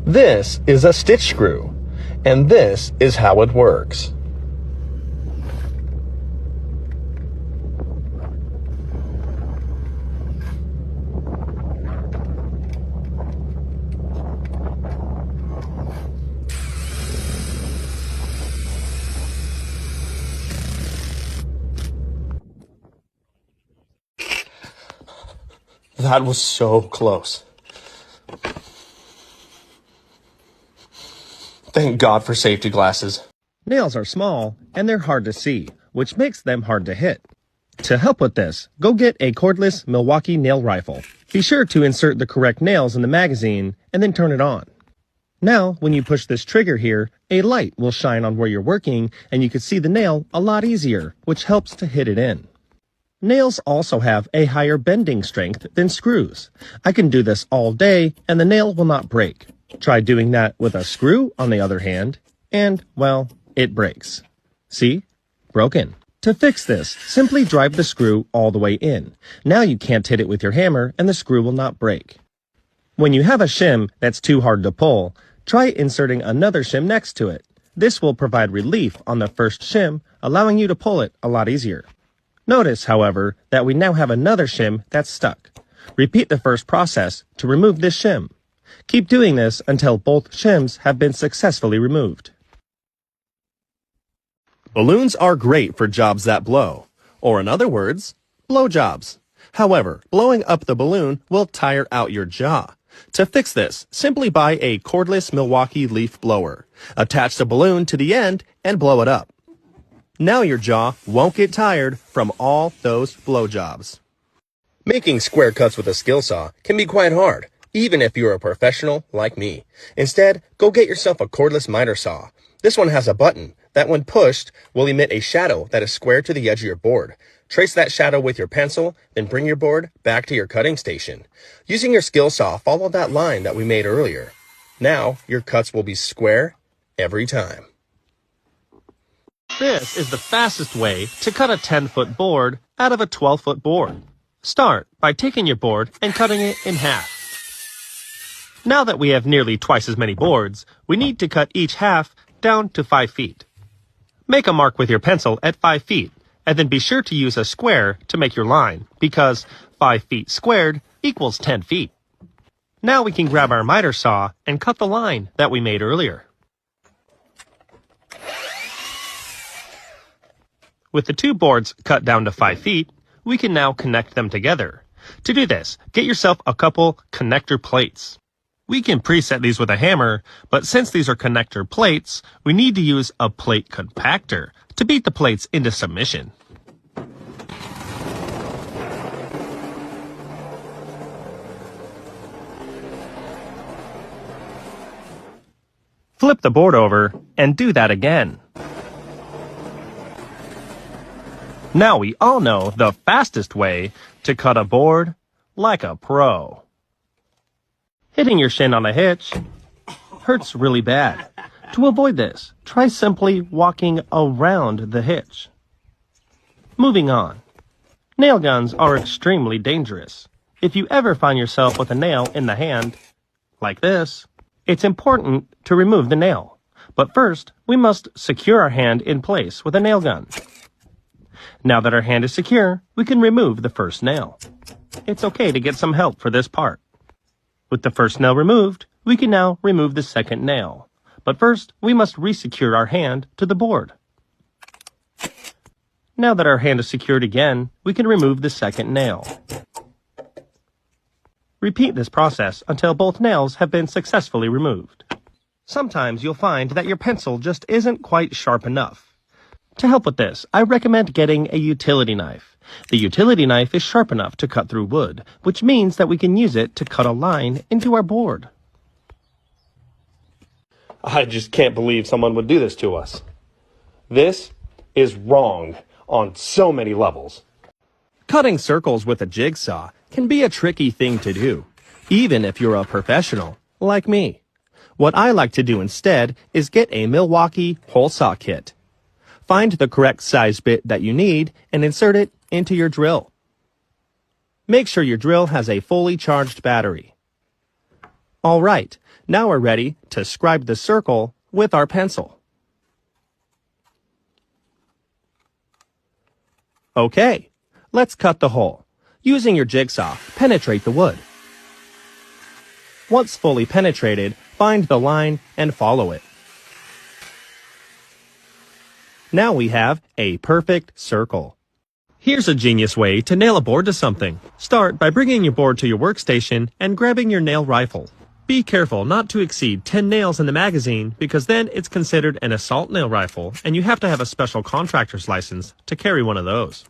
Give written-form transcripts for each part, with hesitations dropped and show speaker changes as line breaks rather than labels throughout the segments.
This is a stitch screw, and this is how it works. That was so close. Thank God for safety glasses.
Nails are small and they're hard to see, which makes them hard to hit. To help with this, go get a cordless Milwaukee nail rifle. Be sure to insert the correct nails in the magazine and then turn it on. Now, when you push this trigger here, a light will shine on where you're working and you can see the nail a lot easier, which helps to hit it in. Nails also have a higher bending strength than screws. I can do this all day and the nail will not break. Try doing that with a screw, on the other hand, and, well, it breaks. See? Broken. To fix this, simply drive the screw all the way in. Now you can't hit it with your hammer and the screw will not break. When you have a shim that's too hard to pull, try inserting another shim next to it. This will provide relief on the first shim, allowing you to pull it a lot easier. Notice, however, that we now have another shim that's stuck. Repeat the first process to remove this shim. Keep doing this until both shims have been successfully removed.
Balloons are great for jobs that blow, or in other words, blow jobs. However, blowing up the balloon will tire out your jaw. To fix this, simply buy a cordless Milwaukee leaf blower. Attach the balloon to the end and blow it up. Now your jaw won't get tired from all those blow jobs. Making square cuts with a skill saw can be quite hard, even if you're a professional like me. Instead, go get yourself a cordless miter saw. This one has a button that, when pushed, will emit a shadow that is square to the edge of your board. Trace that shadow with your pencil, then bring your board back to your cutting station. Using your skill saw, follow that line that we made earlier. Now, your cuts will be square every time.
This is the fastest way to cut a 10-foot board out of a 12-foot board. Start by taking your board and cutting it in half. Now that we have nearly twice as many boards, we need to cut each half down to 5 feet. Make a mark with your pencil at 5 feet, and then be sure to use a square to make your line, because 5 feet squared equals 10 feet. Now we can grab our miter saw and cut the line that we made earlier. With the two boards cut down to 5 feet, we can now connect them together. To do this, get yourself a couple connector plates. We can preset these with a hammer, but since these are connector plates, we need to use a plate compactor to beat the plates into submission. Flip the board over and do that again. Now we all know the fastest way to cut a board like a pro. Hitting your shin on a hitch hurts really bad. To avoid this, try simply walking around the hitch. Moving on. Nail guns are extremely dangerous. If you ever find yourself with a nail in the hand, like this, it's important to remove the nail. But first, we must secure our hand in place with a nail gun. Now that our hand is secure, we can remove the first nail. It's okay to get some help for this part. With the first nail removed, we can now remove the second nail. But first, we must resecure our hand to the board. Now that our hand is secured again, we can remove the second nail. Repeat this process until both nails have been successfully removed. Sometimes you'll find that your pencil just isn't quite sharp enough. To help with this, I recommend getting a utility knife. The utility knife is sharp enough to cut through wood, which means that we can use it to cut a line into our board.
I just can't believe someone would do this to us. This is wrong on so many levels.
Cutting circles with a jigsaw can be a tricky thing to do, even if you're a professional, like me. What I like to do instead is get a Milwaukee hole saw kit. Find the correct size bit that you need and insert it into your drill. Make sure your drill has a fully charged battery. All right,
Now we're ready to scribe the circle with our pencil. Okay, let's cut the hole. Using your jigsaw, penetrate the wood. Once fully penetrated, find the line and follow it. Now we have a perfect circle. Here's a genius way to nail a board to something. Start by bringing your board to your workstation and grabbing your nail rifle. Be careful not to exceed 10 nails in the magazine because then it's considered an assault nail rifle and you have to have a special contractor's license to carry one of those.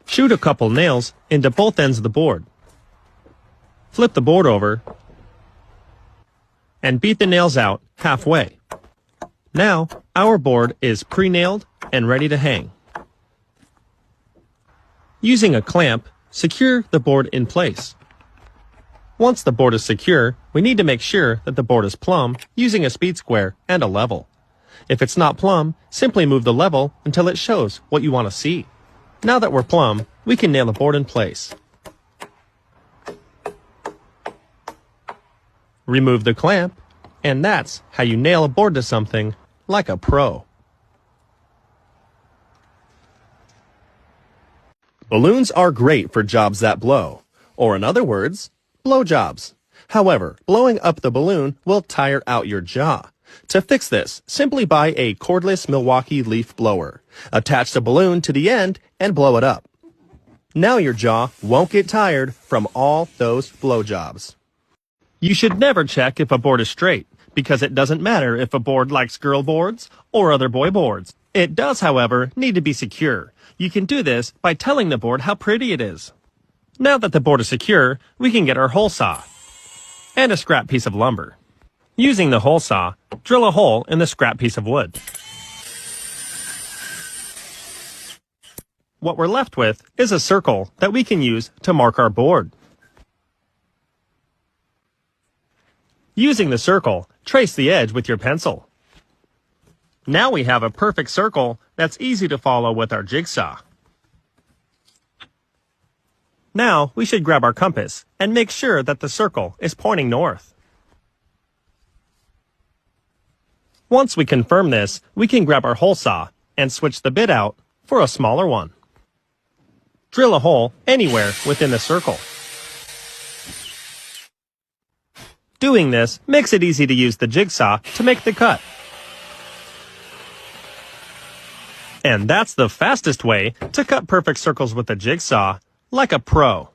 Shoot a couple nails into both ends of the board. Flip the board over and beat the nails out halfway. Now, our board is pre-nailed and ready to hang. Using a clamp, secure the board in place. Once the board is secure, we need to make sure that the board is plumb using a speed square and a level. If it's not plumb, simply move the level until it shows what you want to see. Now that we're plumb, we can nail the board in place. Remove the clamp, and that's how you nail a board to something like a pro. Balloons are great for jobs that blow, or in other words, blow jobs. However, blowing up the balloon will tire out your jaw. To fix this, simply buy a cordless Milwaukee leaf blower. Attach the balloon to the end and blow it up. Now your jaw won't get tired from all those blow jobs. You should never check if a board is straight, because it doesn't matter if a board likes girl boards or other boy boards. It does, however, need to be secure. You can do this by telling the board how pretty it is. Now that the board is secure, we can get our hole saw and a scrap piece of lumber. Using the hole saw, drill a hole in the scrap piece of wood. What we're left with is a circle that we can use to mark our board. Using the circle, trace the edge with your pencil. Now we have a perfect circle that's easy to follow with our jigsaw. Now we should grab our compass and make sure that the circle is pointing north. Once we confirm this, we can grab our hole saw and switch the bit out for a smaller one. Drill a hole anywhere within the circle. Doing this makes it easy to use the jigsaw to make the cut. And that's the fastest way to cut perfect circles with a jigsaw, like a pro.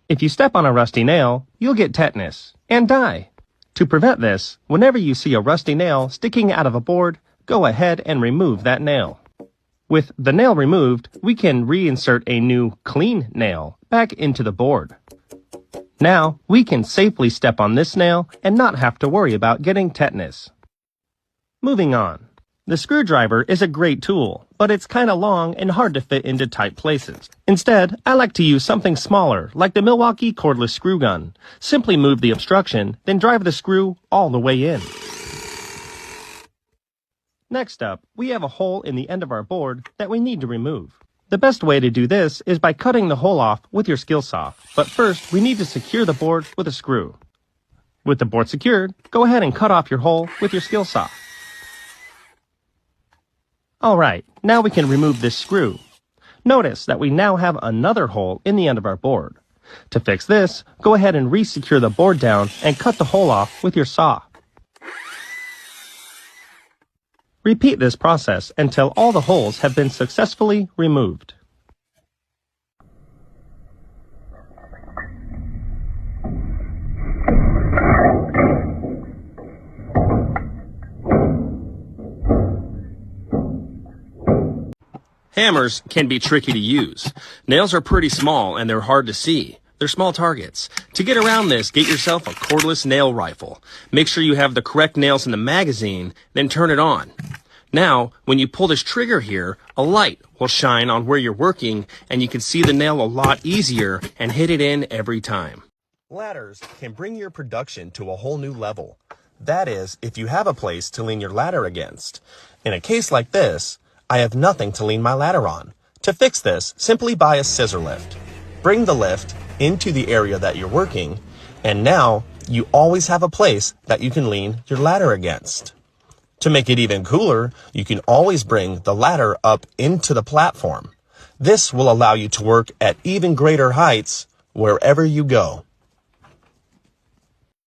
If you step on a rusty nail, you'll get tetanus and die. To prevent this, whenever you see a rusty nail sticking out of a board, go ahead and remove that nail. With the nail removed, we can reinsert a new clean nail back into the board. Now, we can safely step on this nail and not have to worry about getting tetanus. Moving on. The screwdriver is a great tool, but it's kinda long and hard to fit into tight places. Instead, I like to use something smaller, like the Milwaukee cordless screw gun. Simply move the obstruction, then drive the screw all the way in. Next up, we have a hole in the end of our board that we need to remove. The best way to do this is by cutting the hole off with your skill saw, but first we need to secure the board with a screw. With the board secured, go ahead and cut off your hole with your skill saw. Alright, now we can remove this screw. Notice that we now have another hole in the end of our board. To fix this, go ahead and re-secure the board down and cut the hole off with your saw. Repeat this process until all the holes have been successfully removed.
Hammers can be tricky to use. Nails are pretty small and they're hard to see. They're small targets. To get around this, get yourself a cordless nail rifle. Make sure you have the correct nails in the magazine, then turn it on. Now, when you pull this trigger here, a light will shine on where you're working and you can see the nail a lot easier and hit it in every time.
Ladders can bring your production to a whole new level. That is, if you have a place to lean your ladder against. In a case like this, I have nothing to lean my ladder on. To fix this, simply buy a scissor lift. Bring the lift into the area that you're working, and now you always have a place that you can lean your ladder against. To make it even cooler, you can always bring the ladder up into the platform. This will allow you to work at even greater heights wherever you go.